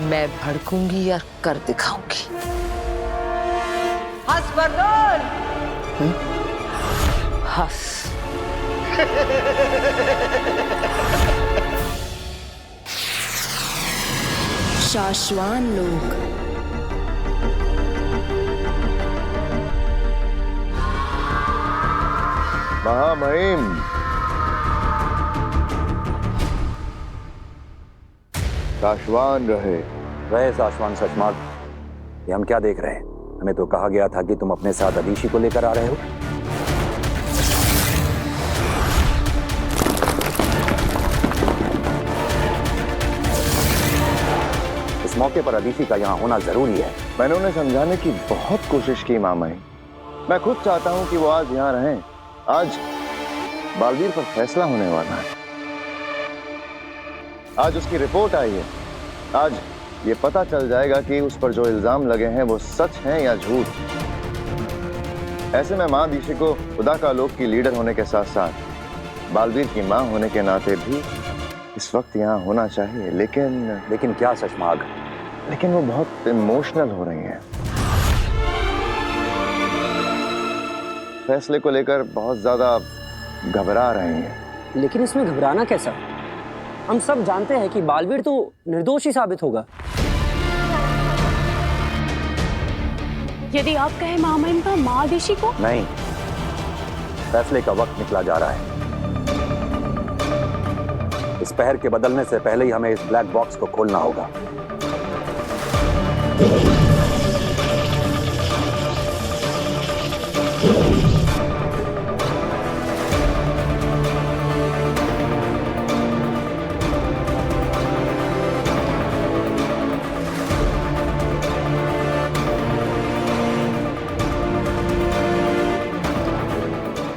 मैं भड़कूंगी या कर दिखाऊंगी। हंस बरदौल। हंस। शाश्वान लोग। महामहिम, शाश्वान रहे शाश्वान सचमार्ग। ये हम क्या देख रहे हैं? हमें तो कहा गया था कि तुम अपने साथ अदीशी को लेकर आ रहे हो। इस मौके पर अदीशी का यहाँ होना जरूरी है। मैंने उन्हें समझाने की बहुत कोशिश की मामहिम। मैं खुद चाहता हूं कि वो आज यहाँ रहें। आज बालवीर पर फैसला होने वाला है। आज उसकी रिपोर्ट आई है। आज ये पता चल जाएगा कि उस पर जो इल्जाम लगे हैं वो सच हैं या झूठ। ऐसे में मां अदीशी को खुदा का लोक की लीडर होने के साथ साथ बालवीर की मां होने के नाते भी इस वक्त यहाँ होना चाहिए। लेकिन क्या सचमार्ग? लेकिन वो बहुत इमोशनल हो रही हैं। फैसले को लेकर बहुत ज्यादा घबरा रही हैं। लेकिन इसमें घबराना कैसा? हम सब जानते हैं कि बालवीर तो निर्दोष ही साबित होगा। यदि आप कहें महामहिम का मां अदीशी को? नहीं, फैसले का वक्त निकला जा रहा है। इस पहर के बदलने से पहले ही हमें इस ब्लैक बॉक्स को खोलना होगा।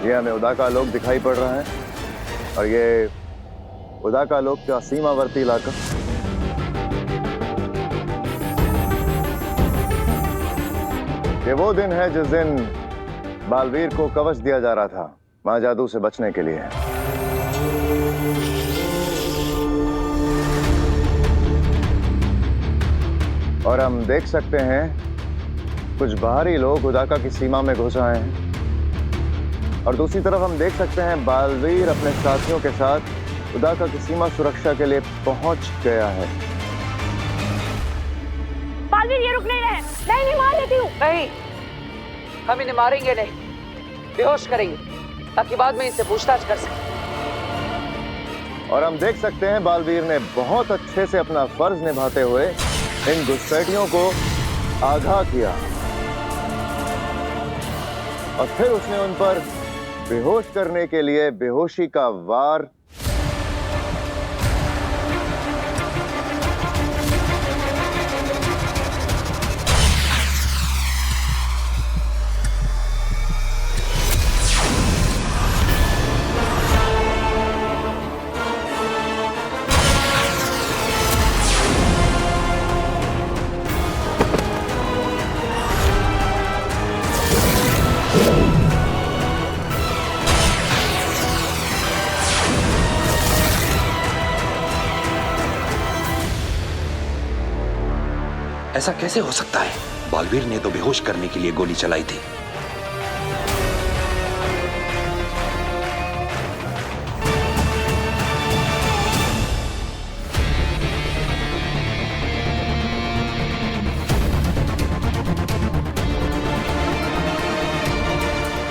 ये हमें उदा का लोक दिखाई पड़ रहा है और ये उदा का लोक का सीमावर्ती इलाका। ये वो दिन है जिस दिन बालवीर को कवच दिया जा रहा था महाजादू से बचने के लिए। और हम देख सकते हैं कुछ बाहरी लोग उदाका की सीमा में घुस आए हैं और दूसरी तरफ हम देख सकते हैं बालवीर अपने साथियों के साथ उदाका की सीमा सुरक्षा के लिए पहुंच गया है। बालवीर ये रुक नहीं रहे। नहीं मार लेती हूँ। नहीं, हम इन्हें मारेंगे नहीं, बेहोश करेंगे ताकि बाद में इनसे पूछताछ कर सकें। और हम देख सकते हैं बालवीर ने बहुत अच्छे से अपना फर्ज निभाते हुए इन घुसपैठियों को आगाह किया और फिर उसने उन पर बेहोश करने के लिए बेहोशी का वार ऐसा कैसे हो सकता है? बालवीर ने तो बेहोश करने के लिए गोली चलाई थी।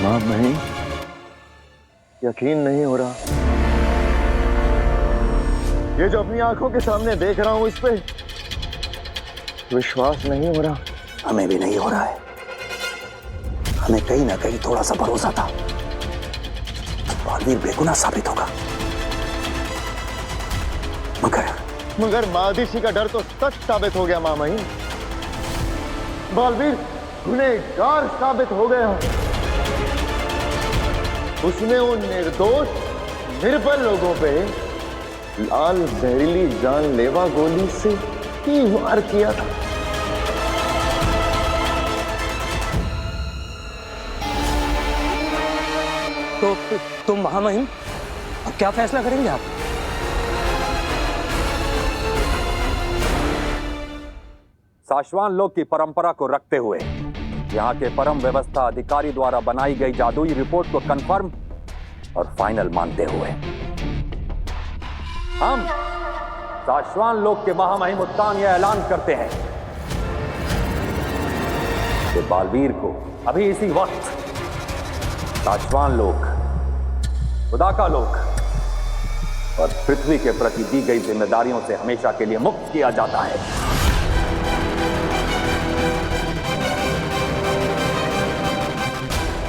मां नहीं, यकीन नहीं हो रहा। ये जो अपनी आंखों के सामने देख रहा हूं इस पे विश्वास नहीं हो रहा। हमें भी नहीं हो रहा है। हमें कहीं ना कहीं थोड़ा सा भरोसा था बालवीर बेगुनाह साबित होगा, मगर मां अदीशी का डर तो सच साबित हो गया। मामहिम, बालवीर गुनहगार साबित हो गया। उसने उन निर्दोष निर्बल लोगों पे लाल जहरीली जानलेवा गोली से ही वार किया था। तो महामहिम, अब क्या फैसला करेंगे आप? साशवान लोक की परंपरा को रखते हुए यहाँ के परम व्यवस्था अधिकारी द्वारा बनाई गई जादुई रिपोर्ट को कंफर्म और फाइनल मानते हुए हम साशवान लोक के महामहिम उत्तान यह ऐलान करते हैं कि बालवीर को अभी इसी वक्त साशवान लोक, उदाका लोक और पृथ्वी के प्रति दी गई जिम्मेदारियों से हमेशा के लिए मुक्त किया जाता है।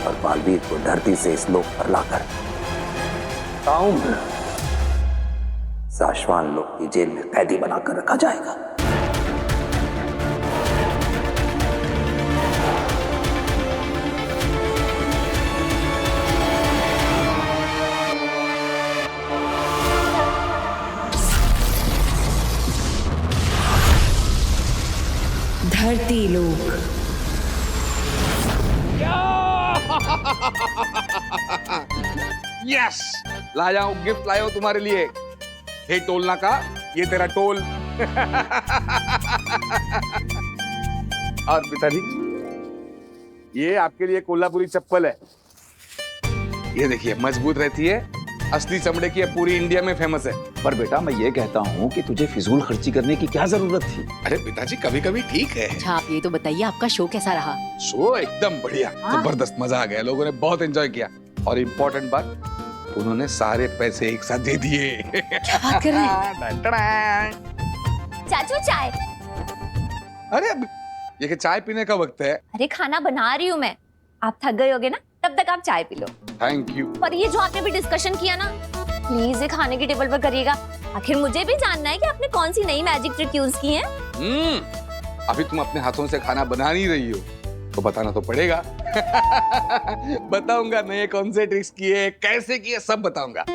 और बालवीर को धरती से इस लोक पर लाकर ताउम्र साशवान लोक की जेल में कैदी बनाकर रखा जाएगा। धरती लोक। यस, लाया हूं, गिफ्ट लाया हूं तुम्हारे लिए। हे टोलना का, ये तेरा टोल। और पिताजी, ये आपके लिए कोल्हापुरी चप्पल है। ये देखिए, मजबूत रहती है, असली चमड़े की है, पूरी इंडिया में फेमस है। पर बेटा मैं ये कहता हूँ कि तुझे फिजूल खर्ची करने की क्या जरूरत थी? अरे पिताजी, कभी कभी ठीक है। अच्छा, आप ये तो बताइए आपका शो कैसा रहा? शो एकदम बढ़िया, जबरदस्त, मजा आ गया, लोगों ने बहुत एंजॉय किया। और इम्पोर्टेंट बात, उन्होंने सारे पैसे एक साथ दे दिए। क्या बात कर रहे हैं? चाचू चाय। अरे ये कि चाय पीने का वक्त है। अरे खाना बना रही हूँ मैं, आप थक गए होगे ना, तब तक आप चाय पी लो। Thank you. पर ये जो आपने भी डिस्कशन किया ना, प्लीज ये खाने की टेबल पर करिएगा। आखिर मुझे भी जानना है कि आपने कौन सी नई मैजिक ट्रिक यूज की है। अभी तुम अपने हाथों से खाना बना नहीं रही हो तो बताना तो पड़ेगा। बताऊंगा नए कौन से ट्रिक्स किए, कैसे किए, सब बताऊंगा।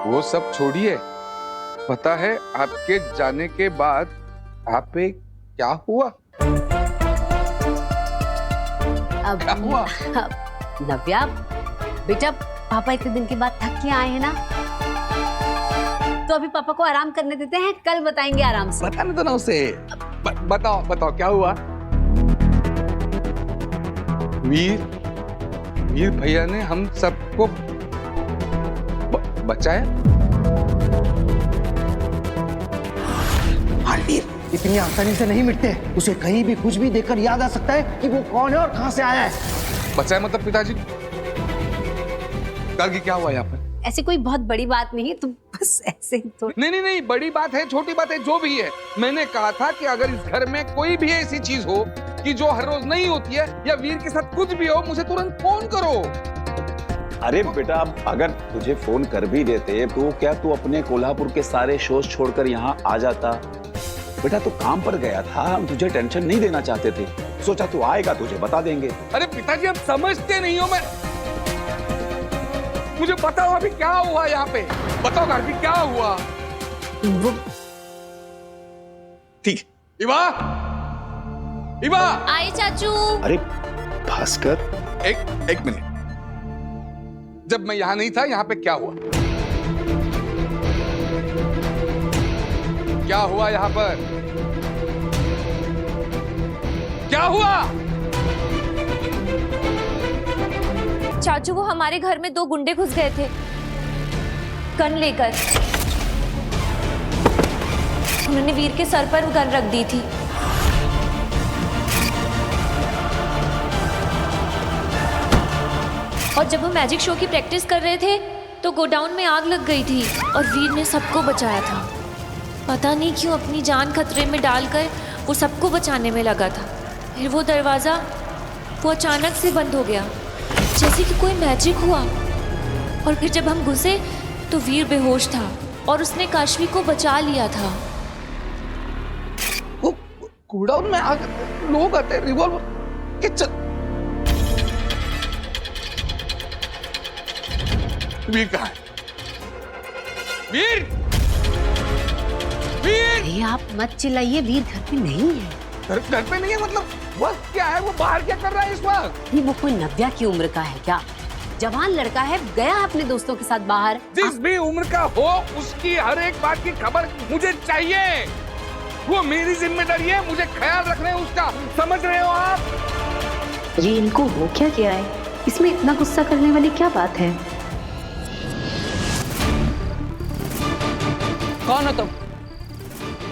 वो सब छोड़िए, पता है आपके जाने के बाद आप पे क्या हुआ? अब क्या हुआ? नव्या बेटा, पापा इतने दिन के बाद थक के आए हैं ना, तो अभी पापा को आराम करने देते हैं, कल बताएंगे आराम से। बताने दो ना उसे। बताओ बताओ क्या हुआ? वीर भैया ने हम सबको बचाया। बालवीर इतनी आसानी से नहीं मिटते। उसे कहीं भी कुछ भी देखकर याद आ सकता है कि वो कौन है और कहां से आया है। बचाया मतलब पिताजी, कल क्या हुआ यहाँ पर? ऐसी कोई बहुत बड़ी बात नहीं है, तुम बस ऐसे ही तो। नहीं, बड़ी बात है, छोटी बात है, जो भी है। मैंने कहा था कि अगर इस घर में कोई भी ऐसी चीज हो कि जो हर रोज नहीं होती है, या वीर के साथ कुछ भी हो, मुझे तुरंत फोन करो। अरे बेटा, अगर तुझे फोन कर भी देते तो क्या तू अपने कोल्हापुर के सारे शोज छोड़कर यहाँ आ जाता? बेटा तू काम पर गया था, हम तुझे टेंशन नहीं देना चाहते थे, सोचा तू आएगा तुझे बता देंगे। अरे पिताजी, आप समझते नहीं हो। मैं मुझे बताओ अभी क्या हुआ यहाँ पे, बताओ अभी क्या हुआ। वो ठीक है। इवा आए चाचू। अरे भास्कर, एक मिनट, जब मैं यहाँ नहीं था, यहाँ पे क्या हुआ? क्या हुआ यहाँ पर? क्या हुआ? चाचू, वो हमारे घर में 2 गुंडे घुस गए थे गन लेकर। उन्होंने वीर के सर पर गन रख दी थी। और जब वो मैजिक शो की प्रैक्टिस कर रहे थे तो गोडाउन में आग लग गई थी और वीर ने सबको बचाया था। पता नहीं क्यों अपनी जान खतरे में डालकर वो सबको बचाने में लगा था। फिर वो दरवाज़ा वो अचानक से बंद हो गया, जैसे कि कोई मैजिक हुआ। और फिर जब हम घुसे तो वीर बेहोश था और उसने काशवी को बचा लिया था। वो गोडाउन में आग, लोग आते, रिवॉल्वर के वीर कहाँ है? वीर! अरे आप मत चिल्लाइए, वीर घर पे नहीं है। घर पे नहीं है मतलब? वक्त क्या है? वो बाहर क्या कर रहा है इस वक्त? वो कोई नव्या की उम्र का है क्या? जवान लड़का है, गया अपने दोस्तों के साथ बाहर। जिस भी उम्र का हो उसकी हर एक बात की खबर मुझे चाहिए। वो मेरी जिम्मेदारी है, मुझे ख्याल रखना है उसका, समझ रहे हो आप? ये इनको हो क्या गया है? इसमें इतना गुस्सा करने वाली क्या बात है? कौन हो तुम?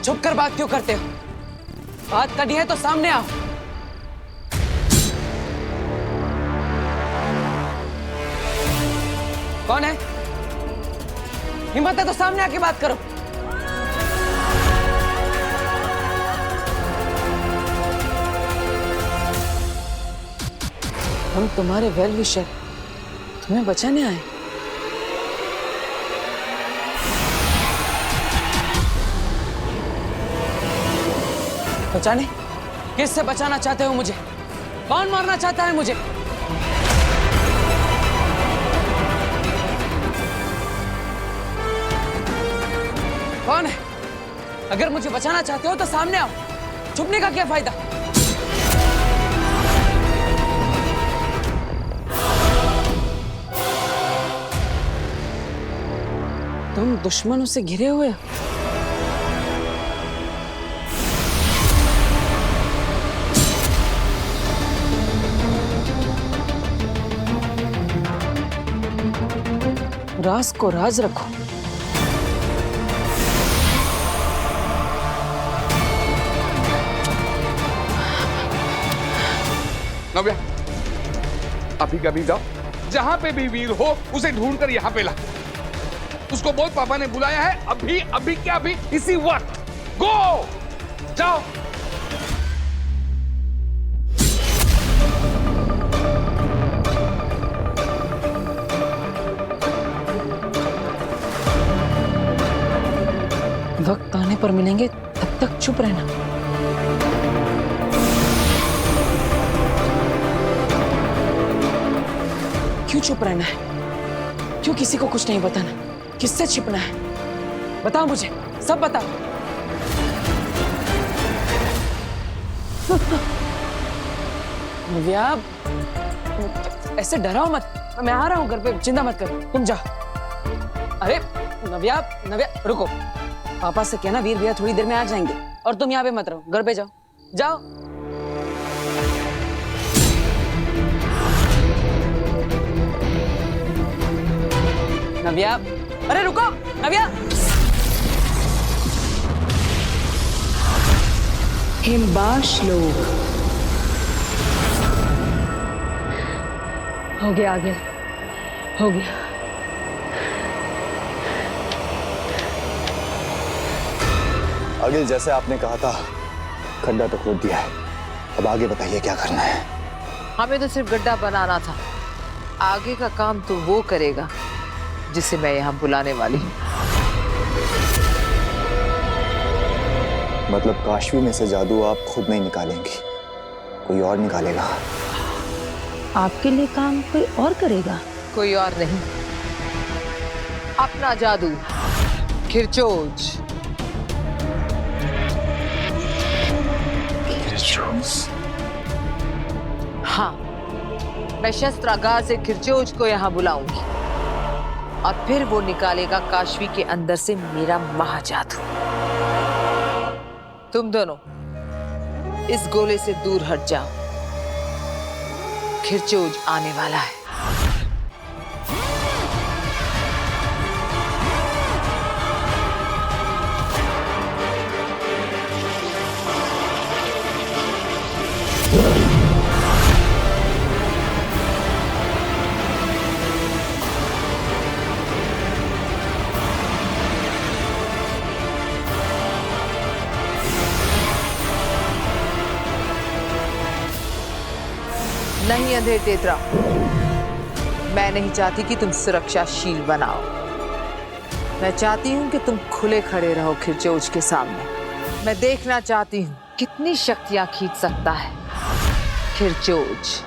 छुप कर बात क्यों करते हो? बात करनी है तो सामने आओ। कौन है? हिम्मत है तो सामने आके बात करो। हम तुम्हारे वेल विशर, तुम्हें बचाने आए। बचाने? किससे बचाना चाहते हो मुझे? कौन मारना चाहता है मुझे? कौन है? अगर मुझे बचाना चाहते हो तो सामने आओ, छुपने का क्या फायदा? तुम दुश्मनों से घिरे हुए हो। राज को राज रखो। नव्या, अभी कभी जाओ, जहां पे भी वीर हो उसे ढूंढकर यहाँ पे ला। उसको बोल पापा ने बुलाया है, अभी अभी क्या अभी, इसी वक्त। गो, जाओ। वक्त आने पर मिलेंगे, तब तक चुप रहना। क्यों चुप रहना है? क्यों किसी को कुछ नहीं बताना? किससे छिपना है? बताओ मुझे, सब बताओ। नव्या, ऐसे डराओ मत। मैं आ रहा हूँ घर पे, चिंता मत करो, तुम जाओ। अरे नव्या, नव्या रुको। पापा से कहना वीर भैया थोड़ी देर में आ जाएंगे, और तुम यहाँ पे मत रहो, घर पे जाओ। जाओ। नव्या, अरे रुको नव्या। हिमबाश लोग। हो गया, आ गया, हो गया। अगिल, जैसे आपने कहा था, खड्डा तो खोद दिया है। अब आगे बताइए क्या करना है? हमें तो सिर्फ गड्ढा बनाना था, आगे का काम तो वो करेगा जिसे मैं यहाँ बुलाने वाली हूँ। मतलब काशवी में से जादू आप खुद नहीं निकालेंगी, कोई और निकालेगा? आपके लिए काम कोई और करेगा? कोई और नहीं, अपना जादू, खिरचोज। हाँ, मैं शस्त्रागार से खिरचोज को यहाँ बुलाऊंगी और फिर वो निकालेगा काशवी के अंदर से मेरा महाजादू। तुम दोनों इस गोले से दूर हट जाओ, खिरचोज आने वाला है। नहीं अंधेर तेतरा, मैं नहीं चाहती कि तुम सुरक्षाशील बनाओ। मैं चाहती हूं कि तुम खुले खड़े रहो खिरचोज के सामने। मैं देखना चाहती हूं कितनी शक्तियां खींच सकता है खिरचोज।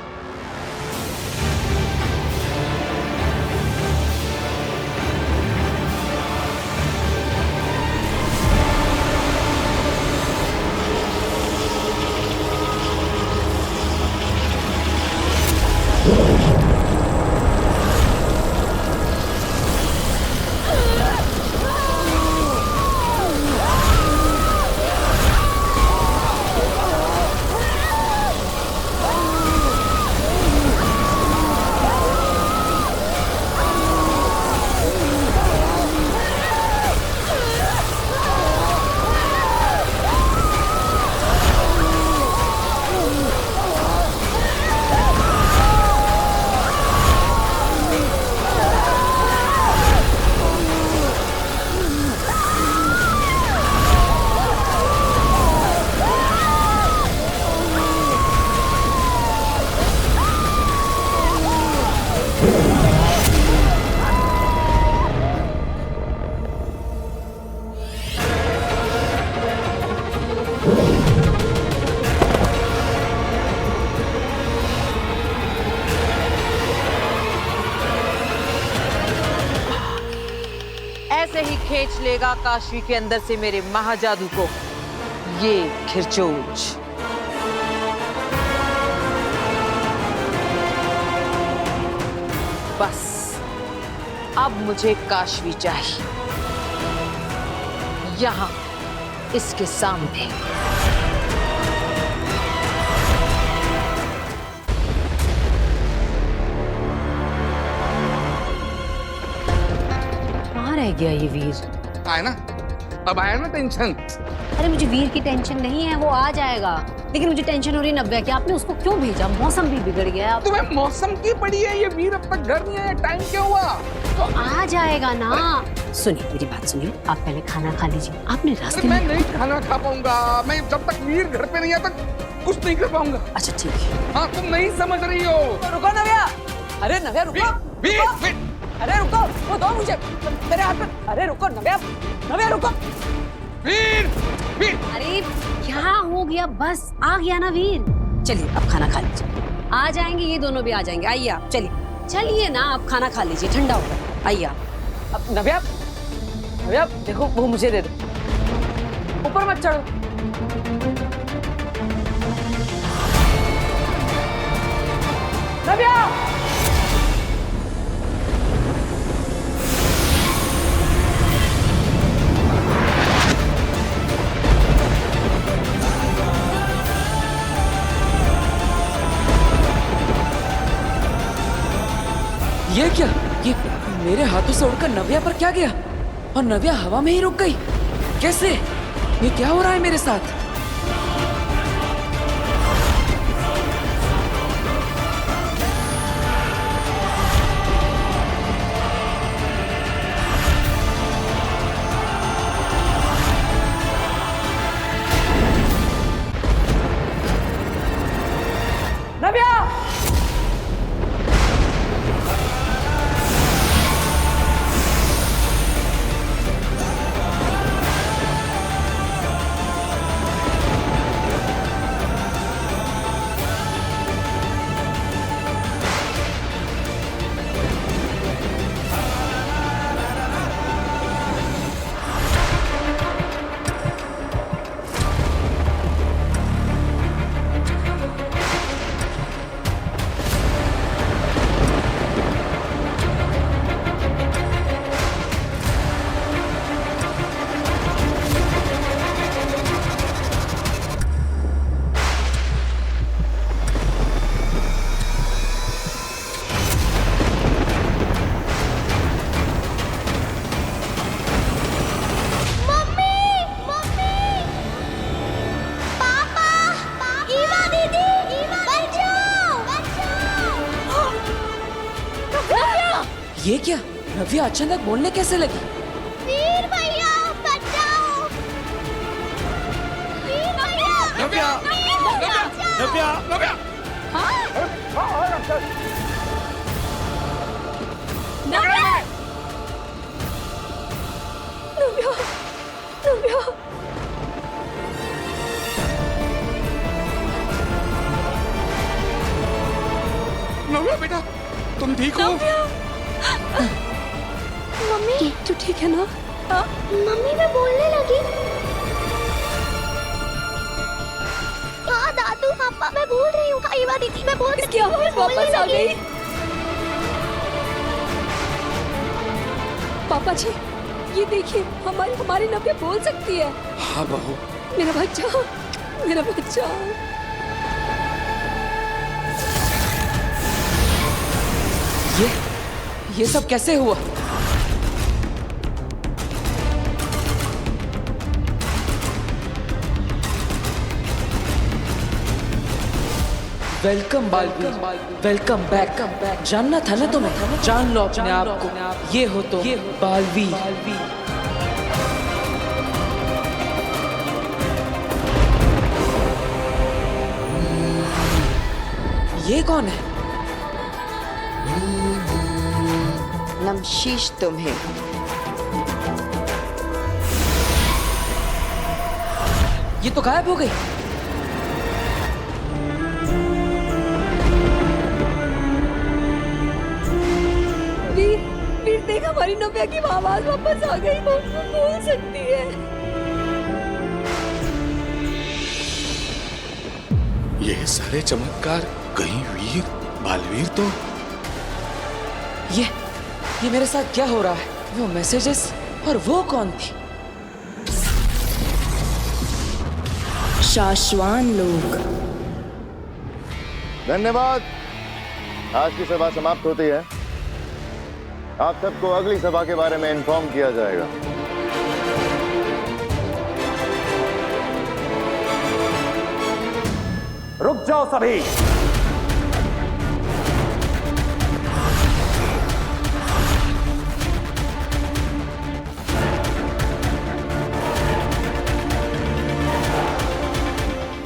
ऐसे ही खींच लेगा काशवी के अंदर से मेरे महाजादू को ये खिरचोज। बस अब मुझे काशवी चाहिए, यहां इसके सामने। कहाँ रह गया ये वीर? आया ना, अब आया ना टेंशन। अरे मुझे वीर की टेंशन नहीं है, वो आ जाएगा, लेकिन मुझे टेंशन हो रही है नव्या की। आपने उसको क्यों भेजा? मौसम भी बिगड़ गया है। तुम्हें मौसम की पड़ी है, ये वीर अब तक घर नहीं आया, टाइम क्या हुआ? तो आ जाएगा ना। सुनिए मेरी बात सुनिए, आप पहले खाना खा लीजिए। आपने रास्ते मैं में नहीं खाना खा पाऊंगा, मैं जब तक वीर घर पे नहीं आता कुछ नहीं कर पाऊंगा। अच्छा ठीक है। हाँ तुम नहीं समझ रही हो। रुको नव्या, अरे नव्या रुको। वीर, रुको। वीर। अरे रुको, वो दो मुझे मेरे हाथ में। अरे रुको नव्या, नव्या रुको। वीर, वीर। अरे क्या हो गया? बस आ गया ना वीर। चलिए अब खाना खा लीजिए, आ जाएंगे ये दोनों भी आ जाएंगे। आइए आप, चलिए चलिए ना, आप खाना खा लीजिए, ठंडा होगा। आइए आप। अब नव्या, नव्या देखो वो मुझे दे दो, ऊपर मत चढ़ो। नव्या, ये क्या? ये मेरे हाथों से उड़कर नव्या पर क्या गया? और नव्या हवा में ही रुक गई? कैसे? ये क्या हो रहा है मेरे साथ? नव्या, ये क्या? नव्या अचानक बोलने कैसे लगी? वीर भैया बचाओ! वीर भैया! नव्या! नव्या! नव्या! नव्या! नव्या बेटा, तुम ठीक हो? मम्मी तू ठीक है ना? मम्मी मैं बोलने लगी। हाँ दादू पापा मैं बोल रही हूँ। कई बार दीदी मैं बोल रही हूँ। मैं बोलने वापस आ लगी। गई। पापा जी ये देखिए, हमारी नव्या बोल सकती है। हाँ बहू। मेरा बच्चा, मेरा बच्चा। ये सब कैसे हुआ? Welcome Baalveer, welcome back. जानना था ना तुम्हें? जान लो अपने आप को। ये हो तो बालवीर। ये कौन है? नमशीश तुम्हें। ये तो गायब हो गई। वीर देख हमारी नव्या की आवाज वापस आ गई, वो बोल सकती है। ये सारे चमत्कार कहीं वीर बालवीर तो ये मेरे साथ क्या हो रहा है? वो मैसेजेस और वो कौन थी? शाश्वान लोग। धन्यवाद। आज की सभा समाप्त होती है। आप सबको अगली सभा के बारे में इन्फॉर्म किया जाएगा। रुक जाओ सभी।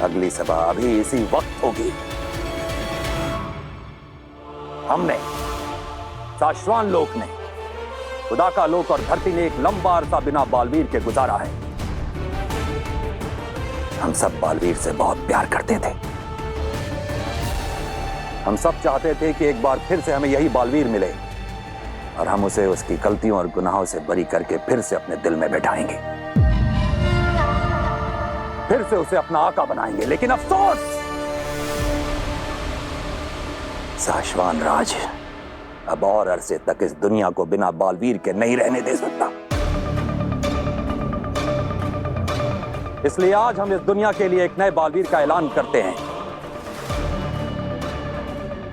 अगली सभा अभी इसी वक्त होगी। हमने, शाश्वान लोक ने, खुदा का लोक और धरती ने एक लंबा अरसा बिना बालवीर के गुजारा है। हम सब बालवीर से बहुत प्यार करते थे। हम सब चाहते थे कि एक बार फिर से हमें यही बालवीर मिले और हम उसे उसकी गलतियों और गुनाहों से बरी करके फिर से अपने दिल में बैठाएंगे, फिर से उसे अपना आका बनाएंगे। लेकिन अफसोस, शाश्वान राज अब और अरसे तक इस दुनिया को बिना बालवीर के नहीं रहने दे सकता। इसलिए आज हम इस दुनिया के लिए एक नए बालवीर का ऐलान करते हैं।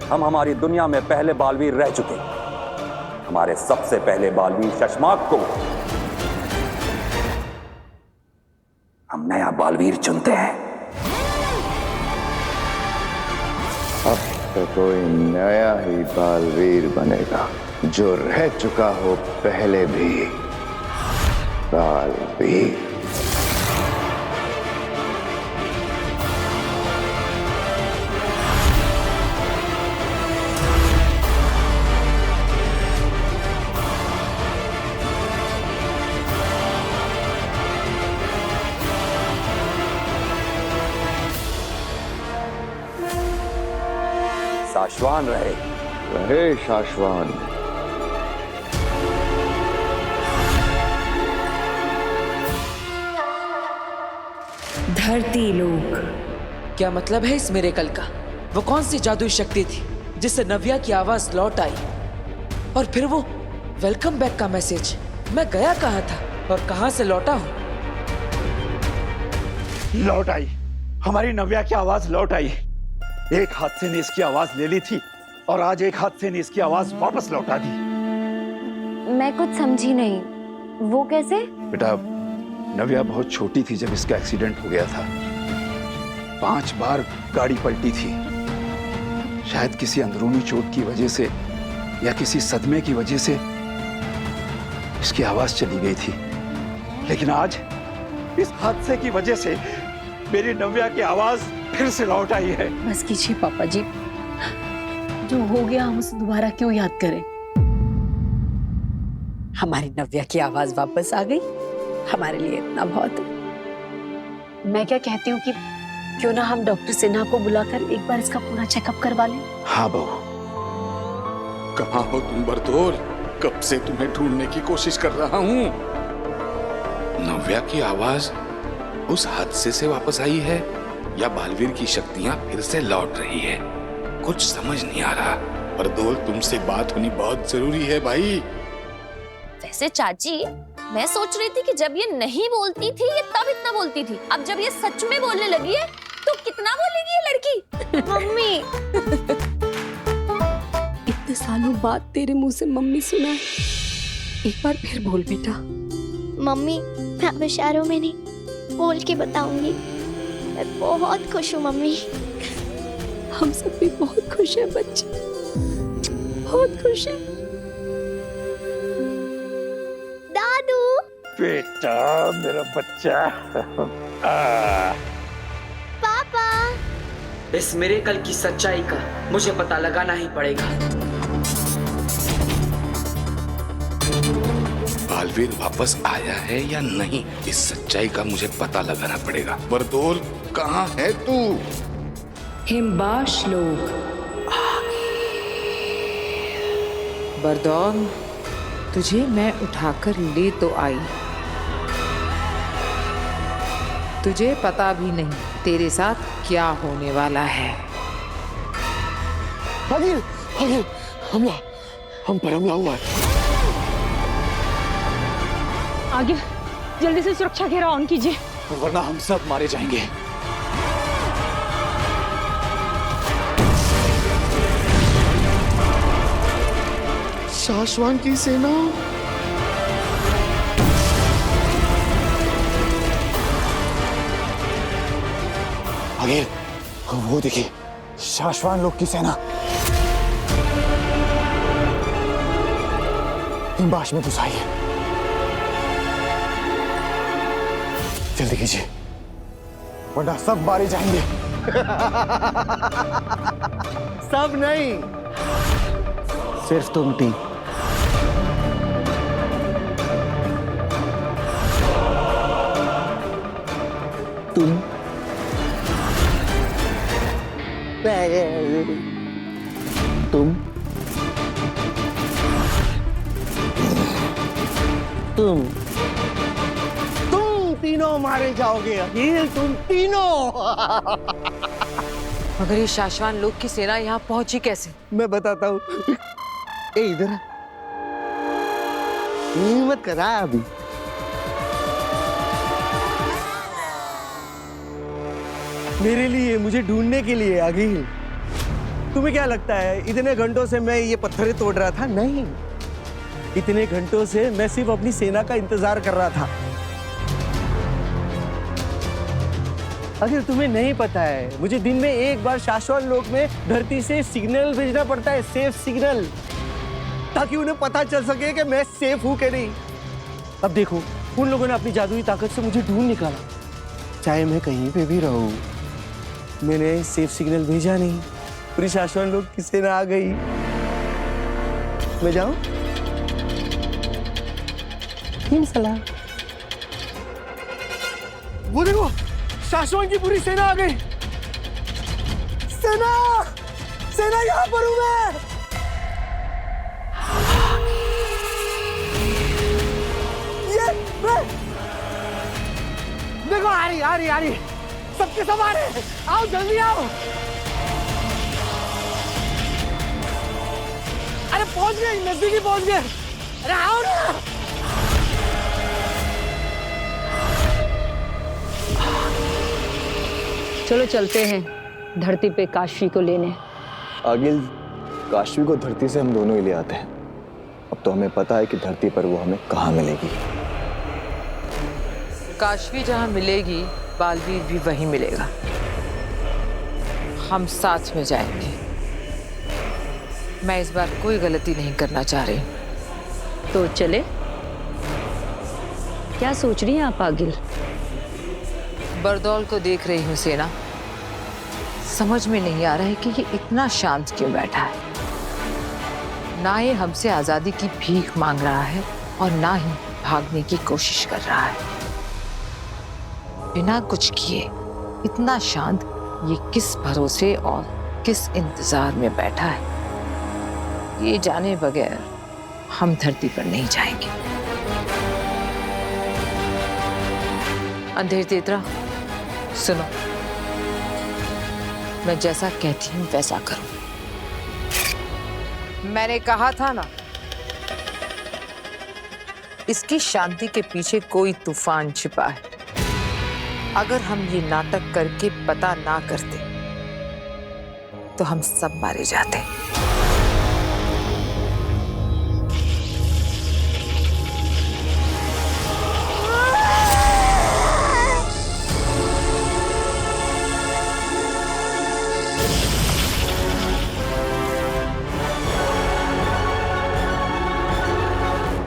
हम हमारी दुनिया में पहले बालवीर रह चुके। हमारे सबसे पहले बालवीर शशमाक को हम नया बालवीर चुनते हैं। अब तो कोई नया ही बालवीर बनेगा जो रह चुका हो पहले भी बालवीर। शाश्वान रहे, रहे शाश्वान। धरती लोक। क्या मतलब है इस मिरेकल का? वो कौन सी जादुई शक्ति थी जिससे नव्या की आवाज लौट आई? और फिर वो वेलकम बैक का मैसेज। मैं गया कहाँ था और कहाँ से लौटा हूँ? लौट आई, हमारी नव्या की आवाज लौट आई। एक हादसे ने इसकी आवाज ले ली थी और आज एक हादसे ने इसकी आवाज वापस लौटा दी। मैं कुछ समझी नहीं, वो कैसे? बेटा, नव्या बहुत छोटी थी जब इसका एक्सीडेंट हो गया था। 5 बार गाड़ी पलटी थी। शायद किसी अंदरूनी चोट की वजह से या किसी सदमे की वजह से इसकी आवाज चली गई थी। लेकिन आज इस हादसे की वजह से मेरी नव्या की आवाज फिर से लौट आई है। बस कीजिए पापा जी, जो हो गया हम उसे दोबारा क्यों याद करें? हमारी नव्या की आवाज वापस आ गई, हमारे लिए इतना बहुत है। मैं क्या कहती हूँ कि क्यों ना हम डॉक्टर सिन्हा को बुलाकर एक बार इसका पूरा चेकअप करवा लें। हाँ बहू, कहाँ हो तुम बरदौल? कब से तुम्हें ढूंढने की कोशिश कर रहा हूँ। नव्या की आवाज उस हादसे से वापस आई है या बालवीर की शक्तियां फिर से लौट रही है? कुछ समझ नहीं आ रहा। बरदौल, तुमसे बात होनी बहुत जरूरी है भाई। वैसे चाची, मैं सोच रही थी कि जब ये नहीं बोलती थी ये तब इतना बोलती थी, अब जब ये सच में बोलने लगी है तो कितना बोलेगी ये लड़की। मम्मी, इतने सालों बाद तेरे मुंह से मम्मी सुना है, एक बार फिर बोल बेटा। मम्मी, मैं अब इशारों में नहीं, बोल के बताऊंगी। मैं बहुत खुश हूँ मम्मी। हम सब भी बहुत खुश हैं बच्चे, बहुत खुश हैं। दादू, बेटा, मेरा बच्चा। पापा, इस मिरेकल की सच्चाई का मुझे पता लगाना ही पड़ेगा। बालवीर वापस आया है या नहीं, इस सच्चाई का मुझे पता लगाना पड़ेगा। बरदौल, कहाँ है तू? हिमबाश लोग। बरदौल, तुझे मैं उठाकर ले तो आई, तुझे पता भी नहीं तेरे साथ क्या होने वाला है। आगिल, आगिल, हमला, हम पर हमला हुआ है। आगे जल्दी से सुरक्षा घेरा ऑन कीजिए, वरना हम सब मारे जाएंगे। शाश्वान की सेना आगे वो देखिए, शाश्वान लोग की सेना हिमबाश में घुस आई है। जल्दी कीजिए, वरना सब मारे जाएंगे। सब नहीं, सिर्फ तुम तीन। तुम तुम तीनों मारे जाओगे अखिल, तुम तीनों। मगर ये शाश्वान लोग की सेना यहाँ पहुंची कैसे? मैं बताता हूँ। ए इधर हिम्मत करा अभी। मेरे लिए, मुझे ढूंढने के लिए आगिल। तुम्हें क्या लगता है इतने घंटों से मैं ये पत्थरें तोड़ रहा था? नहीं, इतने घंटों से मैं सिर्फ अपनी सेना का इंतजार कर रहा था। अगर तुम्हें नहीं पता है, मुझे दिन में एक बार शाश्वान लोक में धरती से सिग्नल भेजना पड़ता है, सेफ सिग्नल, ताकि उन्हें पता चल सके कि मैं सेफ हूं कि नहीं। अब देखो, उन लोगों ने अपनी जादुई ताकत से मुझे ढूंढ निकाला। चाहे मैं कहीं पे भी रहूं, मैंने सेफ सिग्नल भेजा नहीं, पूरी शाश्वान लोक की सेना आ गई। मैं जाऊं? सलाम। वो देखो, शाश्वान की पूरी सेना आ गई। सेना, सेना यहाँ पर हूं मैं। ये मैं देखो, आ रही, सबके सब आ रहे। आओ जल्दी आओ। अरे पहुंच गए, नजदीकी पहुंच गए। अरे आओ ना। चलो चलते हैं धरती पे काशी को लेने। आगिल, काशी को धरती से हम दोनों ही ले आते हैं। अब तो हमें पता है कि धरती पर वो हमें कहाँ मिलेगी। काशवी जहाँ मिलेगी, बालवीर भी वहीं मिलेगा। हम साथ में जाएंगे। मैं इस बार कोई गलती नहीं करना चाह रही। तो चले? क्या सोच रही हैं आप आगिल? बरदौल को देख रही हूँ सेना, समझ में नहीं आ रहा है कि ये इतना शांत क्यों बैठा है। ना ये हमसे आजादी की भीख मांग रहा है और ना ही भागने की कोशिश कर रहा है। बिना कुछ किए इतना शांत ये किस भरोसे और किस इंतजार में बैठा है, ये जाने बगैर हम धरती पर नहीं जाएंगे। अंधेर तेतरा, सुनो, मैं जैसा कहती हूं वैसा करो। मैंने कहा था ना, इसकी शांति के पीछे कोई तूफान छिपा है। अगर हम ये नाटक करके पता ना करते तो हम सब मारे जाते।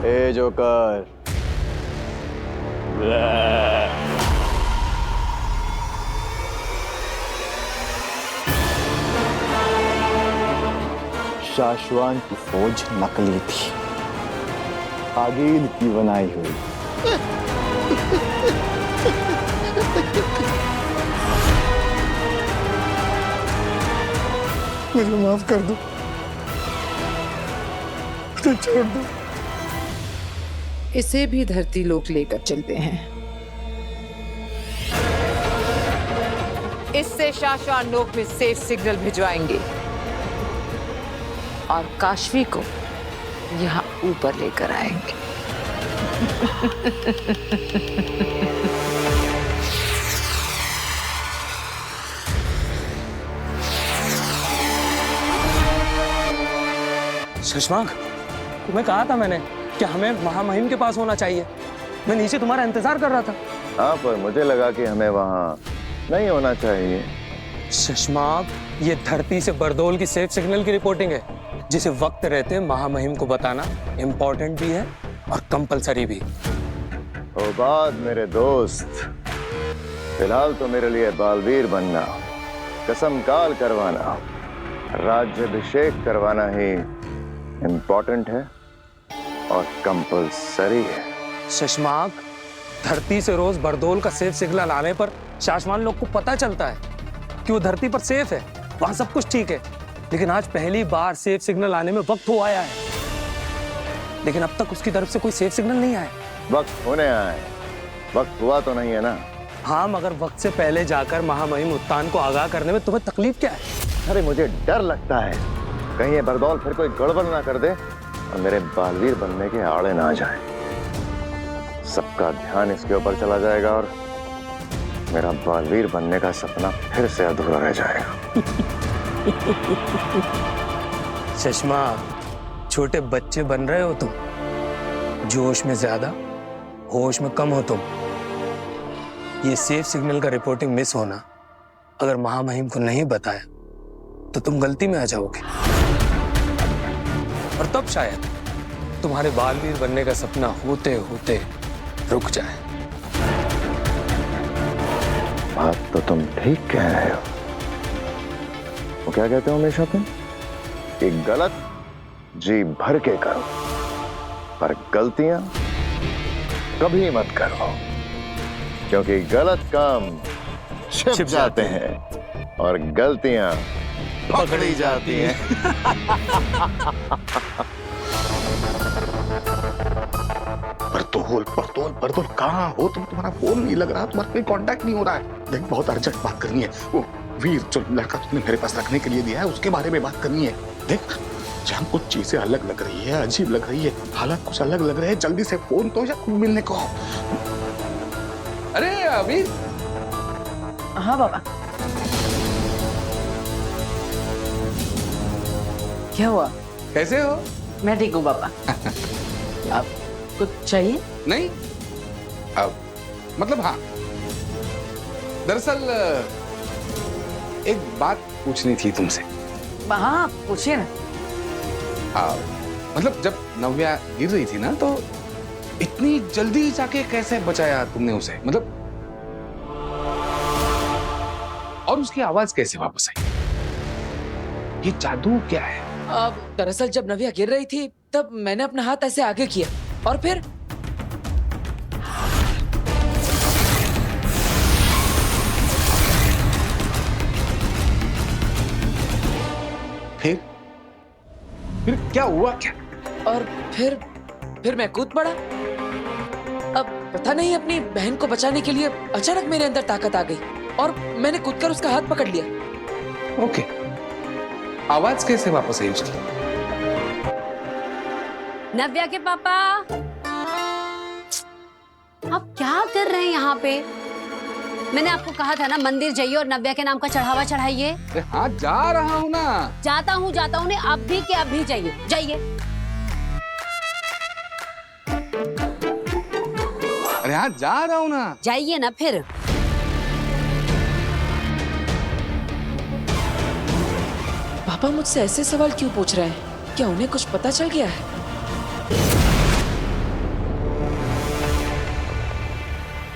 ए जोकर, शाश्वान की फौज नकली थी, आगिल की बनाई हुई। मुझे माफ कर दो, मुझे छोड़ दो। इसे भी धरती लोक लेकर चलते हैं। इससे शाश्वत लोक में सेफ सिग्नल भिजवाएंगे और काशवी को यहाँ ऊपर लेकर आएंगे। शशांक, तुम्हें कहा था मैंने कि हमें महामहिम के पास होना चाहिए। मैं नीचे तुम्हारा इंतजार कर रहा था। हाँ, पर मुझे लगा कि हमें वहाँ नहीं होना चाहिए। शशांक, ये धरती से बरदोल की सेफ सिग्नल की रिपोर्टिंग है, जिसे वक्त रहते महामहिम को बताना इम्पोर्टेंट भी है और कंपलसरी भी। ओ बात मेरे दोस्त, फिलहाल तो मेरे लिए बालवीर बनना, कसम काल करवाना, राज्याभिषेक करवाना ही इम्पोर्टेंट है और कंपलसरी है। शशांक, धरती से रोज बरदोल का सेफ सिग्नल आने पर शासमान लोग को पता चलता है कि वो धरती पर सेफ है, वहां सब कुछ ठीक है। लेकिन आज पहली बार सेफ सिग्नल आने में वक्त हो आया है, लेकिन अब तक उसकी तरफ से कोई सेफ सिग्नल नहीं आया। वक्त होने आए, वक्त हुआ तो नहीं है ना। हाँ, मगर वक्त से पहले जाकर महामहिम उत्तान को आगाह करने में तुम्हें तकलीफ क्या है? अरे मुझे डर लगता है कहीं ये बरदौल फिर कोई गड़बड़ ना कर दे और मेरे बालवीर बनने के आड़े ना आ जाए। सबका ध्यान इसके ऊपर चला जाएगा और मेरा बालवीर बनने का सपना फिर से अधूरा रह जाएगा। शशांक, छोटे बच्चे बन रहे हो तुम, जोश में ज्यादा होश में कम हो तुम। ये सेफ सिग्नल का रिपोर्टिंग मिस होना अगर महामहिम को नहीं बताया तो तुम गलती में आ जाओगे और तब शायद तुम्हारे बालवीर बनने का सपना होते होते रुक जाए। बात तो तुम ठीक कह रहे हो। वो क्या कहते हो हमेशा तुम, कि गलत जी भर के करो पर गलतियां कभी मत करो, क्योंकि गलत काम छिप जाते हैं और गलतियां पकड़ी जाती हैं। बरदोल कहाँ हो तुम? तुम्हारा फोन नहीं लग रहा, तुम्हारा कोई कांटेक्ट नहीं हो रहा है। देख, बहुत अर्जेंट बात करनी है। वो वीर जो लड़का तुमने मेरे पास रखने के लिए दिया है उसके बारे में बात करनी है। देख, जहाँ कुछ चीजें अलग लग रही है, अजीब लग रही है, हालात कुछ अलग लग रहे हैं, जल्दी से फोन तो या खुद मिलने को। अरे वीर। हाँ बाबा। क्या हुआ? कैसे हो? मैं ठीक हूँ बाबा। आप कुछ चाहिए? नहीं, अब मतलब हाँ, दरअसल एक बात पूछनी थी तुमसे। हाँ पूछिए ना। मतलब जब नव्या गिर रही थी ना तो इतनी जल्दी जाके कैसे बचाया तुमने उसे? मतलब और उसकी आवाज कैसे वापस आई? ये जादू क्या है? अब दरअसल जब नव्या गिर रही थी तब मैंने अपना हाथ ऐसे आगे किया और फिर क्या हुआ? क्या? और फिर मैं कूद पड़ा। अब पता नहीं अपनी बहन को बचाने के लिए अचानक मेरे अंदर ताकत आ गई और मैंने कूदकर उसका हाथ पकड़ लिया। ओके, आवाज कैसे वापस आई उसकी? नव्या के पापा, आप क्या कर रहे हैं यहाँ पे? मैंने आपको कहा था ना मंदिर जाइए और नव्या के नाम का चढ़ावा चढ़ाइए। हाँ जा रहा हूँ ना। जाता हूँ ने अभी के अभी जाइए, जाइए। अरे हाँ जा रहा हूँ ना। जाइए ना फिर। पापा मुझसे ऐसे सवाल क्यों पूछ रहे हैं? क्या उन्हें कुछ पता चल गया है?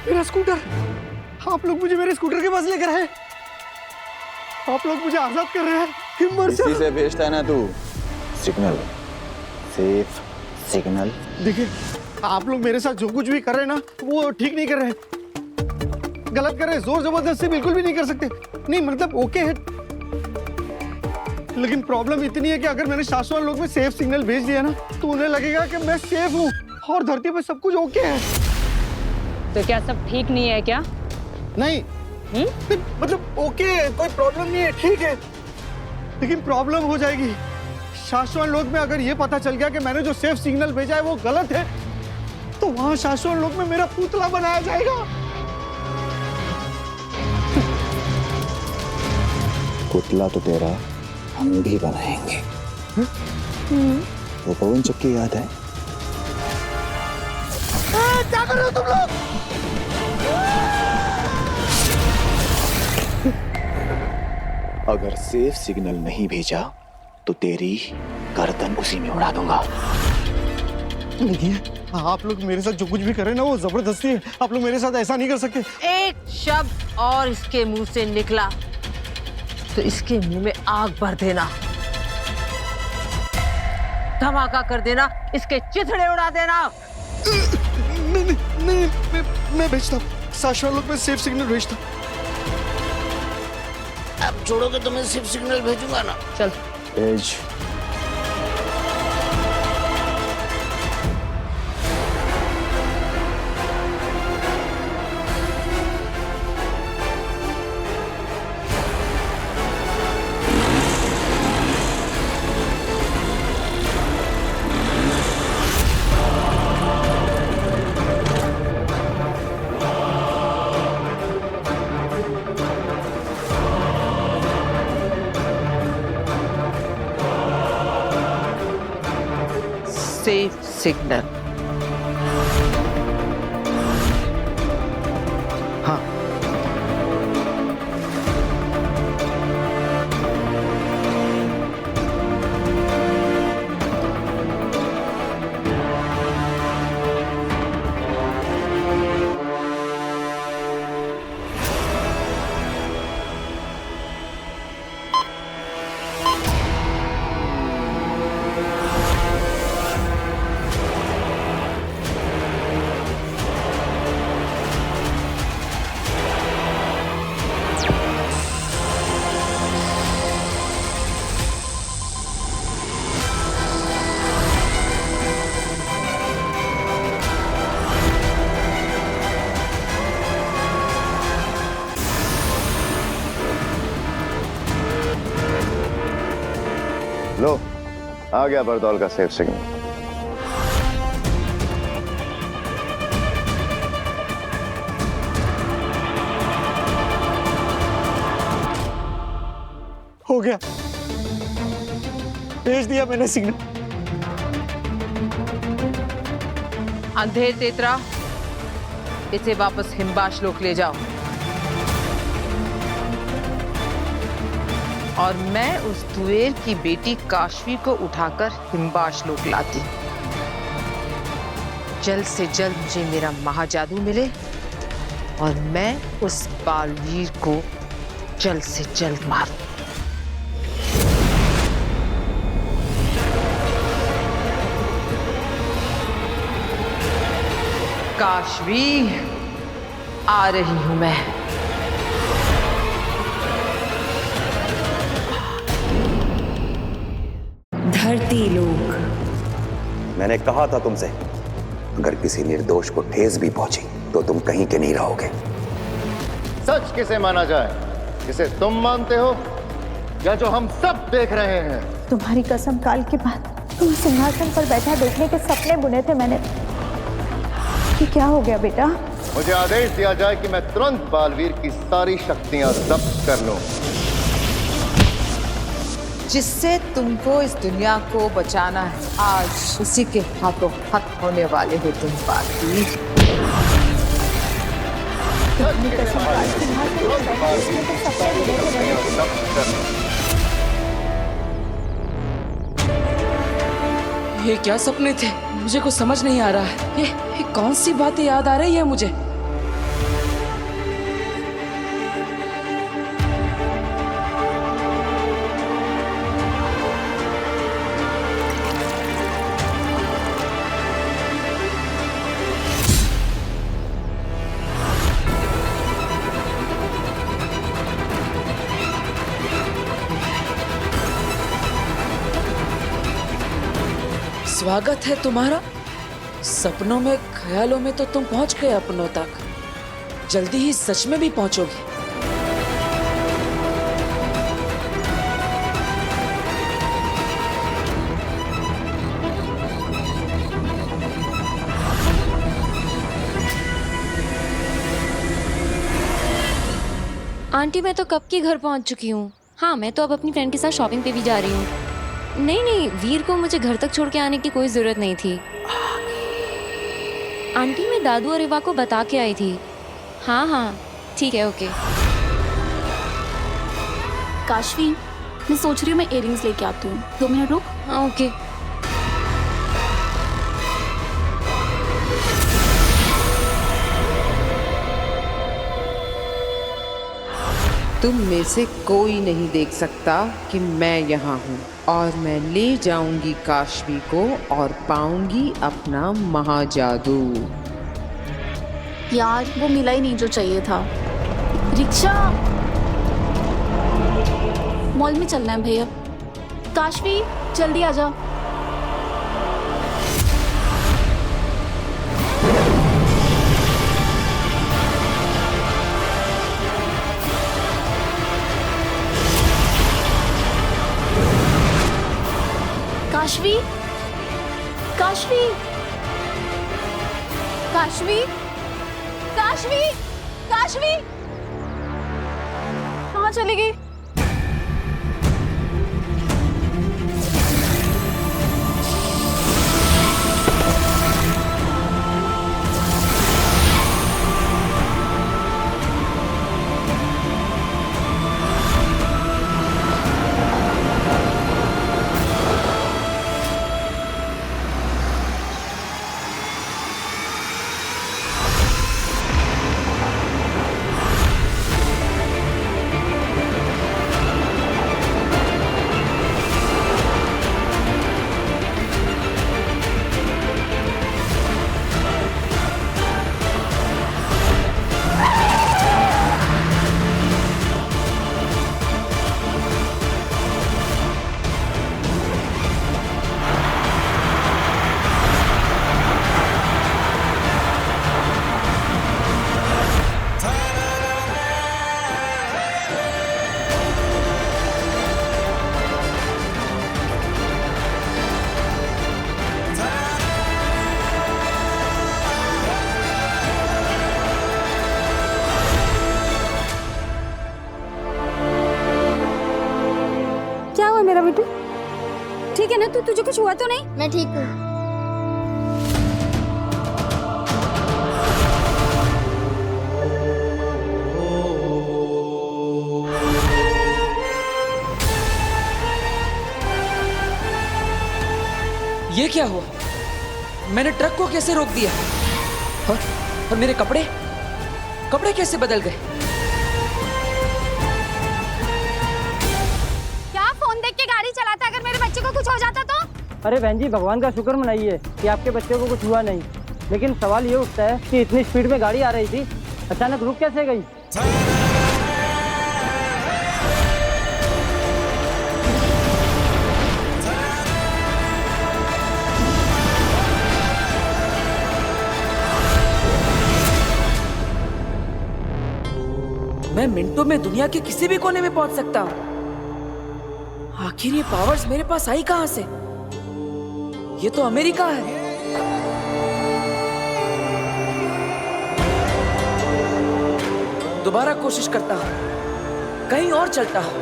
मेरा स्कूटर! आप लोग मुझे मेरे स्कूटर के पास लेकर आए। आप लोग मुझे आजाद कर रहे हैं। हिम्मत इसी से भेजता है ना तू सिग्नल, सेफ सिग्नल। देखिए, आप लोग मेरे साथ जो कुछ भी कर रहे हैं ना वो ठीक नहीं कर रहे हैं, गलत कर रहे हैं। जोर जबरदस्ती बिल्कुल भी नहीं कर सकते। नहीं मतलब ओके है, लेकिन प्रॉब्लम इतनी है कि अगर मैंने शाश्वत लोक में सेफ सिग्नल भेज दिया ना तो उन्हें लगेगा कि मैं सेफ हूँ और धरती पे सब कुछ ओके है। तो क्या सब ठीक नहीं है क्या? नहीं, मतलब ओके है, कोई प्रॉब्लम नहीं है, ठीक है, लेकिन प्रॉब्लम हो जाएगी शाश्वत लोक में। अगर ये पता चल गया कि मैंने जो सेफ सिग्नल भेजा है वो गलत है, तो वहां शाश्वत लोक में मेरा पुतला बनाया जाएगा। पुतला तो तेरा हम भी बनाएंगे। वो पवन चक्की याद है? क्या कर रहे हो तुम लोग? अगर सेफ सिग्नल नहीं भेजा तो तेरी गर्दन उसी में उड़ा दूंगा। देखिए, आप लोग मेरे साथ जो कुछ भी करें ना वो जबरदस्ती है। आप लोग मेरे साथ ऐसा नहीं कर सकते। एक शब्द और इसके मुंह से निकला तो इसके मुंह में आग भर देना, धमाका कर देना, इसके चिथड़े उड़ा देना। नहीं, मैं भेजता हूँ, शाश्वत लोक में सेफ सिग्नल भेजता। अब छोड़ोगे तो मैं सेफ सिग्नल भेजूंगा ना। चल भेज। Safe signal. हाँ, लो, आ गया बरदौल का सेफ सिग्नल। हो गया, भेज दिया मैंने सिग्नल। अंधेर तेतरा, इसे वापस हिमबाश लोक ले जाओ और मैं उस तुएर की बेटी काशवी को उठाकर हिमबाश लोक लाती। जल्द से जल्द मुझे मेरा महाजादू मिले और मैं उस बालवीर को जल्द से जल्द मारूं। काशवी, आ रही हूं मैं। धरती लोक। मैंने कहा था तुमसे, अगर किसी निर्दोष को ठेस भी पहुंची तो तुम कहीं के नहीं रहोगे। सच किसे माना जाए, जिसे तुम मानते हो या जो हम सब देख रहे हैं? तुम्हारी कसम, काल के बाद तुम सिंहासन पर बैठा देखने के सपने बुने थे मैंने। ये क्या हो गया बेटा? मुझे आदेश दिया जाए कि मैं तुरंत बालवीर की सारी शक्तियां जब्त कर लूं। जिससे तुमको इस दुनिया को बचाना है, आज उसी के हाथों हाथ होने वाले हो तुम बालवीर। ये क्या सपने थे? मुझे कुछ समझ नहीं आ रहा है। ये कौन सी बातें याद आ रही है मुझे? स्वागत है तुम्हारा सपनों में, ख्यालों में तो तुम पहुंच गए अपनों तक, जल्दी ही सच में भी पहुंचोगे। आंटी मैं तो कब की घर पहुंच चुकी हूँ। हाँ मैं तो अब अपनी फ्रेंड के साथ शॉपिंग पे भी जा रही हूँ। नहीं नहीं, वीर को मुझे घर तक छोड़ के आने की कोई जरूरत नहीं थी। आंटी मैं दादू और इवा को बता के आई थी। हाँ हाँ ठीक है, ओके। काशवी, मैं सोच रही हूँ मैं इयररिंग्स लेके आती हूँ, 2 मिनट रुक। हाँ ओके। तुम में से कोई नहीं देख सकता कि मैं यहाँ हूँ, और मैं ले जाऊंगी काशवी को और पाऊंगी अपना महाजादू। यार वो मिला ही नहीं जो चाहिए था। रिक्शा, मॉल में चलना है भैया। काशवी जल्दी आ जा। काशवी, काशवी, काशवी, काशवी, काशवी, कहाँ चली गई? मेरा बेटू ठीक है ना? तुझे कुछ हुआ तो नहीं? मैं ठीक हूँ। ये क्या हुआ? मैंने ट्रक को कैसे रोक दिया? और मेरे कपड़े कैसे बदल गए? क्या फोन देख के गाड़ी चलाता? अगर मेरे बच्चे को कुछ हो जाता तो? अरे बहन जी, भगवान का शुक्र मनाइए कि आपके बच्चे को कुछ हुआ नहीं। लेकिन सवाल ये उठता है कि इतनी स्पीड में गाड़ी आ रही थी, अचानक रुक कैसे गई? मैं मिनटों में दुनिया के किसी भी कोने में पहुंच सकता हूं। आखिर ये पावर्स मेरे पास आई कहां से? ये तो अमेरिका है। दोबारा कोशिश करता हूं, कहीं और चलता हूं।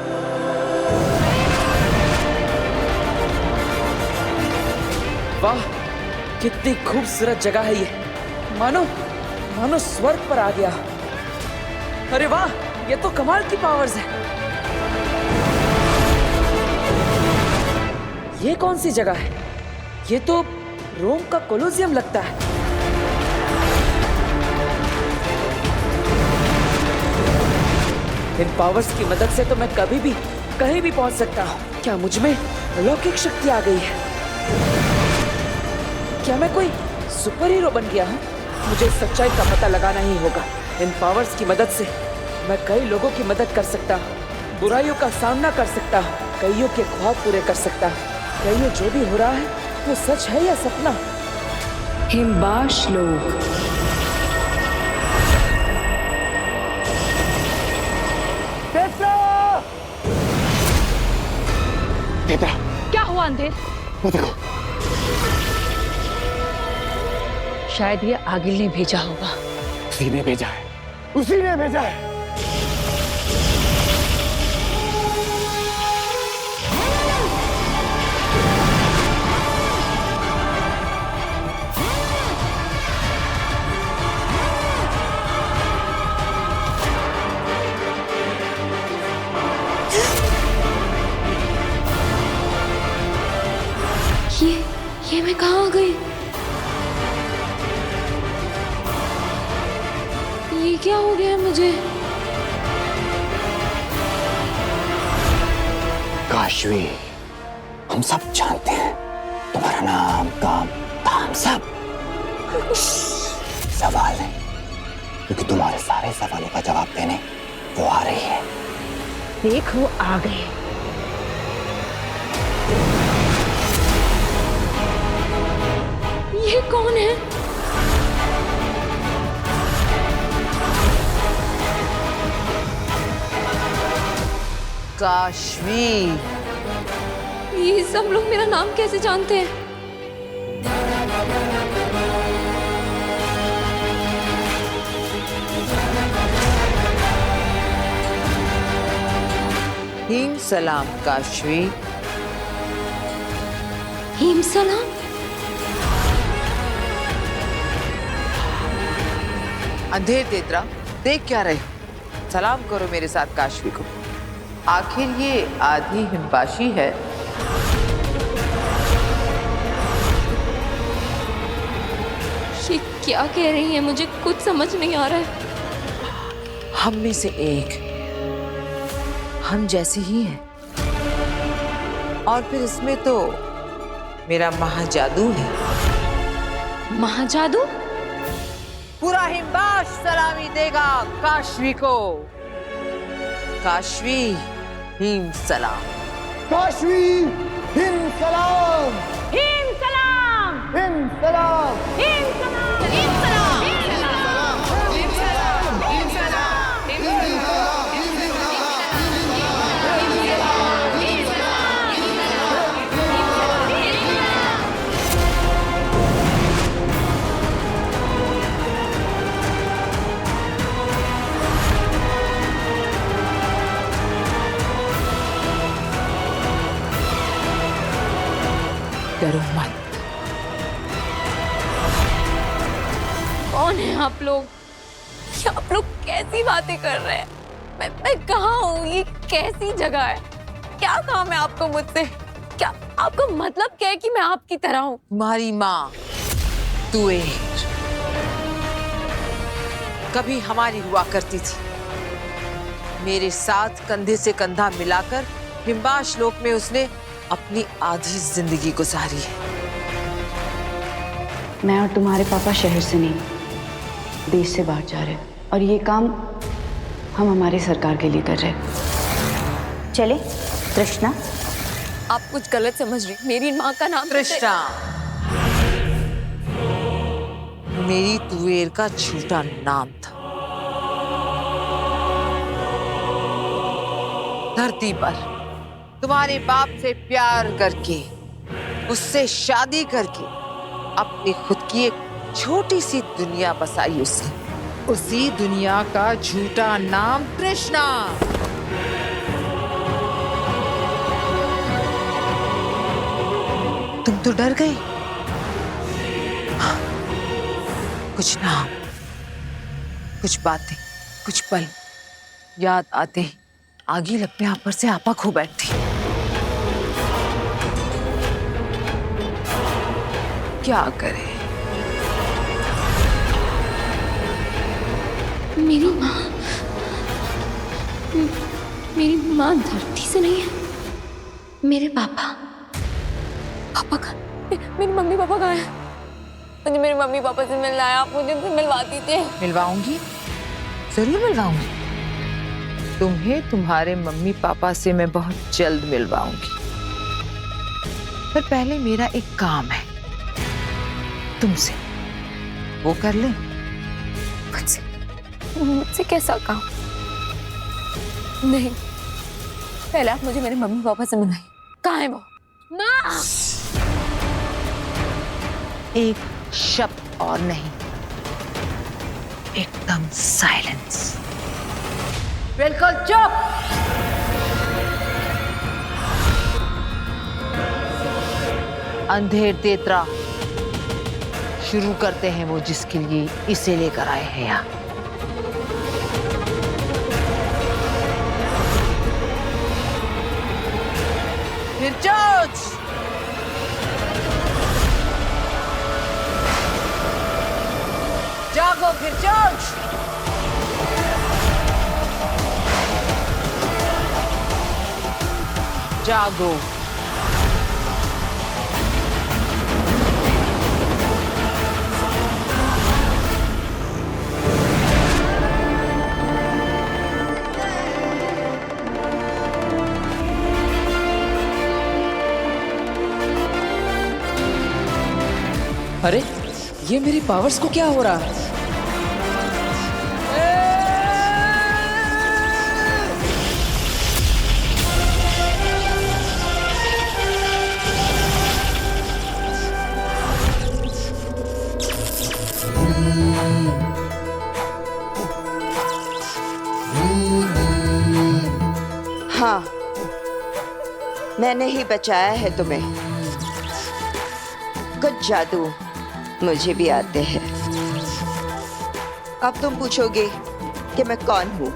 वाह, कितनी खूबसूरत जगह है ये। मानो स्वर्ग पर आ गया। अरे वाह, ये तो कमाल की पावर्स है। ये कौन सी जगह है? ये तो रोम का कोलोसियम लगता है। इन पावर्स की मदद से तो मैं कभी भी कहीं भी पहुंच सकता हूं। क्या मुझ में अलौकिक शक्ति आ गई है? क्या मैं कोई सुपर हीरो बन गया हूं? मुझे सच्चाई का पता लगाना ही होगा। इन पावर्स की मदद से मैं कई लोगों की मदद कर सकता हूँ, बुराइयों का सामना कर सकता हूँ, कईयों के ख्वाब पूरे कर सकता हूँ। कईयों जो भी हो रहा है वो सच है या सपना? हिमबाश लोग। क्या हुआ अंधेर? वो देखो, शायद ये आगिल ने भेजा होगा। उसी ने भेजा है, उसी ने भेजा है। ये मैं कहाँ आ गई? ये क्या हो गया मुझे? काशवी, हम सब जानते हैं तुम्हारा नाम, काम, धाम सब। सवाल है, क्योंकि तुम्हारे सारे सवालों का जवाब देने वो आ रही है। देख वो आ गए। ये कौन है? काशवी। ये सब लोग मेरा नाम कैसे जानते हैं? हिम सलाम काशवी। हिम सलाम? अंधेर तेतरा, देख क्या रहे? सलाम करो मेरे साथ काशवी को। आखिर ये आधी हिमबाशी है। ये क्या कह रही है? मुझे कुछ समझ नहीं आ रहा है। हम में से एक, हम जैसे ही हैं। और फिर इसमें तो मेरा महाजादू है। महाजादू? पूरा हिमबाश सलामी देगा काशवी को। काशवी हिम सलाम। काशवी हिम सलाम। हिम सलाम। हिम सलाम। हिम सलाम। हिम सलाम। डरो मत। कौन है आप लोग? ये आप लोग कैसी बातें कर रहे हैं? मैं कहाँ हूँ? ये कैसी जगह है? क्या काम है आपको मुझसे? क्या आपका मतलब क्या है कि मैं आपकी तरह हूँ? तुम्हारी माँ तुएर कभी हमारी हुआ करती थी। मेरे साथ कंधे से कंधा मिलाकर हिमबाश लोक में उसने अपनी आधी जिंदगी गुजारी है। मैं और तुम्हारे पापा शहर से नहीं, देश से बाहर जा रहे हैं, और ये काम हम हमारी सरकार के लिए कर रहे हैं। चले तृष्णा। आप कुछ गलत समझ रही। मेरी माँ का नाम तृष्णा मेरी तुएर का झूठा नाम था। धरती पर तुम्हारे बाप से प्यार करके, उससे शादी करके अपनी खुद की एक छोटी सी दुनिया बसाई उसने। उसी दुनिया का झूठा नाम तृष्णा। तुम तो डर गई। हाँ, कुछ नाम, कुछ बातें, कुछ पल याद आते ही आगी अपने आप पर से आपा खो बैठती। क्या करे? मेरी माँ धरती से नहीं है। मेरे पापा का मेरी मम्मी पापा कहाँ हैं? मुझे मेरे मम्मी पापा से मिलना है। आप मुझे उनसे मिलवा दीजिए। मिलवाऊंगी, जरूर मिलवाऊंगी। तुम्हें तुम्हारे मम्मी पापा से मैं बहुत जल्द मिलवाऊंगी। पर पहले मेरा एक काम है तुमसे। वो कर ले। मुझसे कैसा काम? नहीं, पहले आप मुझे मेरे मम्मी पापा से मिलाइए। कहाँ है वो? माँ! एक शब्द और नहीं, एकदम साइलेंस। बिल्कुल चुप। अंधेर तेतरा, शुरू करते हैं वो जिसके लिए इसे लेकर आए हैं यहाँ। फिरचोच! जागो फिरचोच! जागो। अरे ये मेरी पावर्स को क्या हो रहा है? हाँ, मैंने ही बचाया है तुम्हें। कुछ जादू मुझे भी आते हैं। अब तुम पूछोगे कि मैं कौन हूं।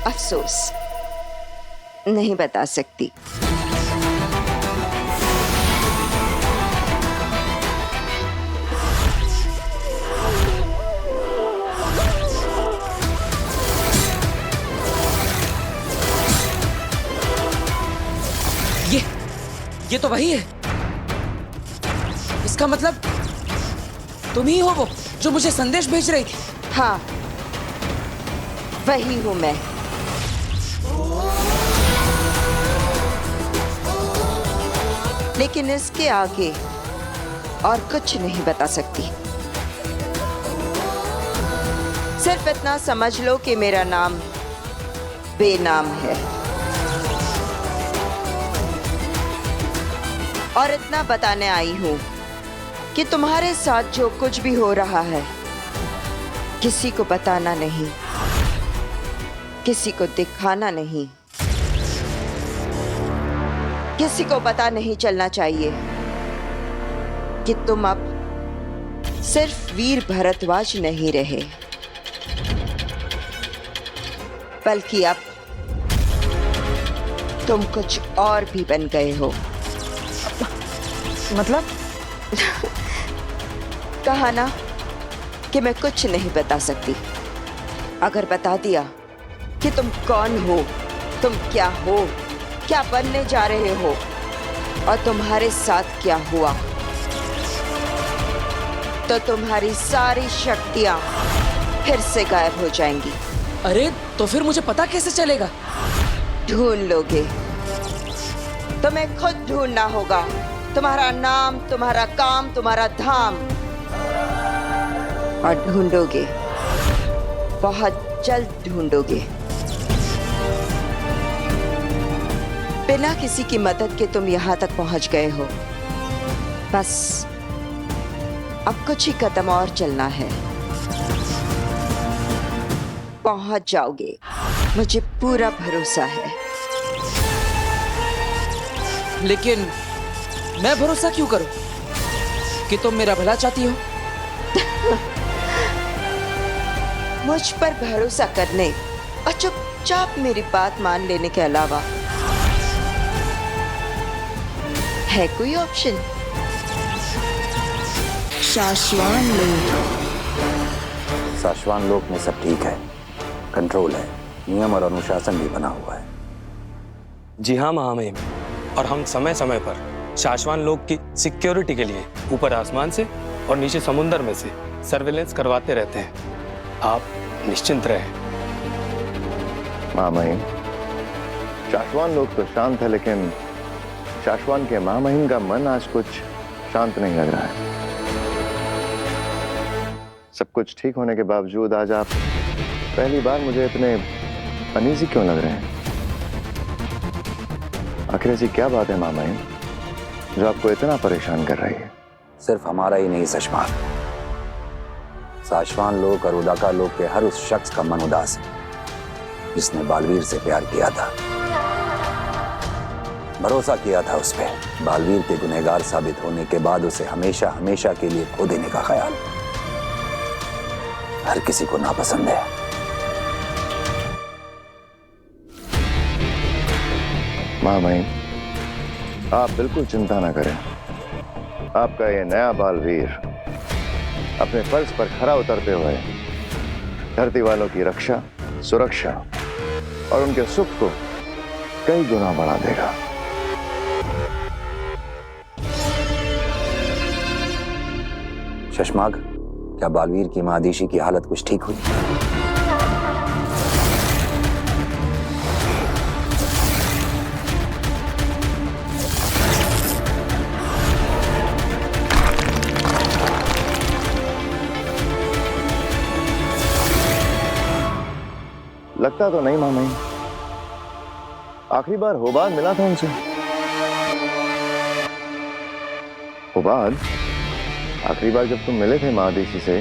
अफसोस, नहीं बता सकती। ये तो वही है। इसका मतलब तुम ही हो वो जो मुझे संदेश भेज रही थी। हाँ, वही हूं मैं। लेकिन इसके आगे और कुछ नहीं बता सकती। सिर्फ इतना समझ लो कि मेरा नाम बेनाम है। और इतना बताने आई हूं कि तुम्हारे साथ जो कुछ भी हो रहा है किसी को बताना नहीं, किसी को दिखाना नहीं, किसी को पता नहीं चलना चाहिए कि तुम अब सिर्फ वीर भरद्वाज नहीं रहे, बल्कि अब तुम कुछ और भी बन गए हो। मतलब? कहा ना कि मैं कुछ नहीं बता सकती। अगर बता दिया कि तुम कौन हो, तुम क्या हो, क्या बनने जा रहे हो और तुम्हारे साथ क्या हुआ, तो तुम्हारी सारी शक्तियां फिर से गायब हो जाएंगी। अरे तो फिर मुझे पता कैसे चलेगा? ढूंढ लोगे। तुम्हें खुद ढूंढना होगा। तुम्हारा नाम, तुम्हारा काम, तुम्हारा धाम। और ढूंढोगे, बहुत जल्द ढूंढोगे। बिना किसी की मदद के तुम यहां तक पहुंच गए हो। बस अब कुछ ही कदम और चलना है, पहुंच जाओगे। मुझे पूरा भरोसा है। लेकिन मैं भरोसा क्यों करूं कि तुम मेरा भला चाहती हो? मुझ पर भरोसा करने और चुपचाप मेरी बात मान लेने के अलावा है कोई ऑप्शन? शाश्वान लोक में सब ठीक है, कंट्रोल है, नियम और अनुशासन भी बना हुआ है। जी हाँ महामहिम, और हम समय समय पर शाश्वान लोक की सिक्योरिटी के लिए ऊपर आसमान से और नीचे समुद्र में से सर्विलेंस करवाते रहते हैं। आप निश्चिंत रहें। महामहिम, शाश्वान लोक तो शांत है, लेकिन शाश्वान के महामहिम का मन आज कुछ शांत नहीं लग रहा है। सब कुछ ठीक होने के बावजूद आज आप पहली बार मुझे इतने अनईजी क्यों लग रहे हैं? आखिर ऐसी क्या बात है मामाइन जो आपको इतना परेशान कर रही है? सिर्फ हमारा ही नहीं सशमान, साशवान लोग और उदाका लोग के हर उस शख्स का मन उदास है जिसने बालवीर से प्यार किया था, भरोसा किया था उस पर। बालवीर के गुनहगार साबित होने के बाद उसे हमेशा हमेशा के लिए खो देने का ख्याल हर किसी को नापसंद है। मामाइन, आप बिल्कुल चिंता ना करें। आपका ये नया बालवीर अपने फर्ज पर खरा उतरते हुए धरती वालों की रक्षा, सुरक्षा और उनके सुख को कई गुना बढ़ा देगा। शशमाग, क्या बालवीर की मां आदिशी की हालत कुछ ठीक हुई? लगता तो नहीं मामाइन। आखिरी बार होबाद मिला था उनसे। होबाद, आखिरी बार जब तुम मिले थे माँ आदिशी से,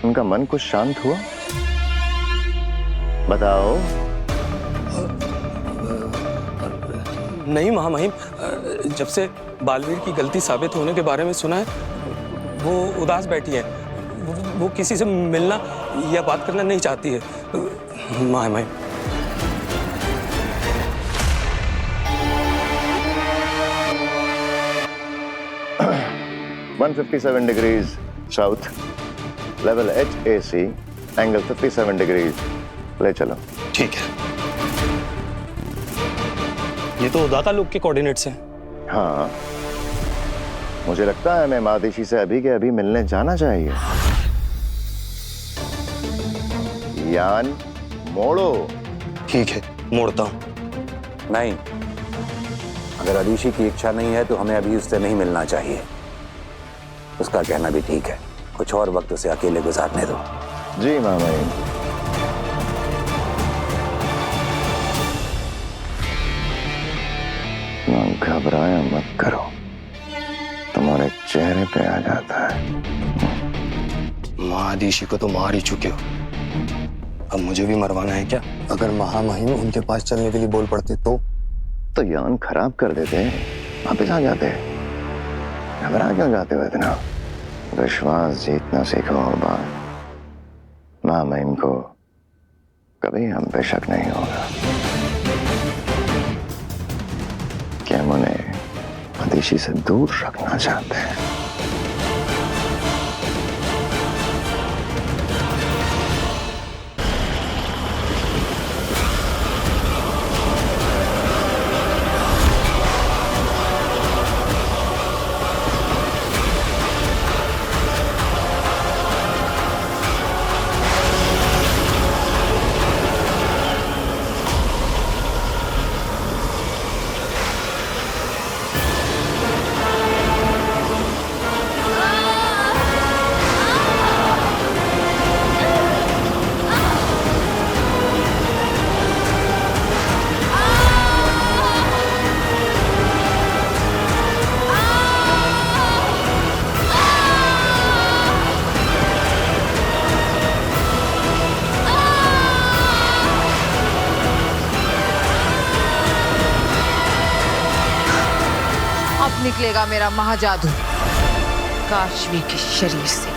उनका मन कुछ शांत हुआ? बताओ। नहीं महामहिम, जब से बालवीर की गलती साबित होने के बारे में सुना है, वो उदास बैठी है। वो किसी से मिलना या बात करना नहीं चाहती है। महामहिम, 157 degrees south, level HAC, angle 57 degrees. ले चलो। ठीक है। ये तो उदाका लोग के कोऑर्डिनेट्स हैं। हाँ, मुझे लगता है मैं मादिशी से अभी के अभी मिलने जाना चाहिए। यान मोड़ो। ठीक है, मोड़ता हूं। नहीं, अगर आदिशी की इच्छा नहीं है तो हमें अभी उससे नहीं मिलना चाहिए। उसका कहना भी ठीक है, कुछ और वक्त उसे अकेले गुजारने दो। जी मामा। घबराया मत करो, तुम्हारे चेहरे पे आ जाता है। माँ आदिशी को तो मार ही चुके हो, अब मुझे भी मरवाना है क्या? अगर महामहिम उनके पास चलने के लिए बोल पड़ते तो यान खराब कर देते, वापस आ जाते। घबरा क्यों जाते हो इतना? विश्वास जीतना सीखो होगा। महामहिम को कभी हम पे शक नहीं होगा कि हम उन्हें आदिशी से दूर रखना चाहते हैं। निकलेगा मेरा महाजादू काशवी के शरीर से।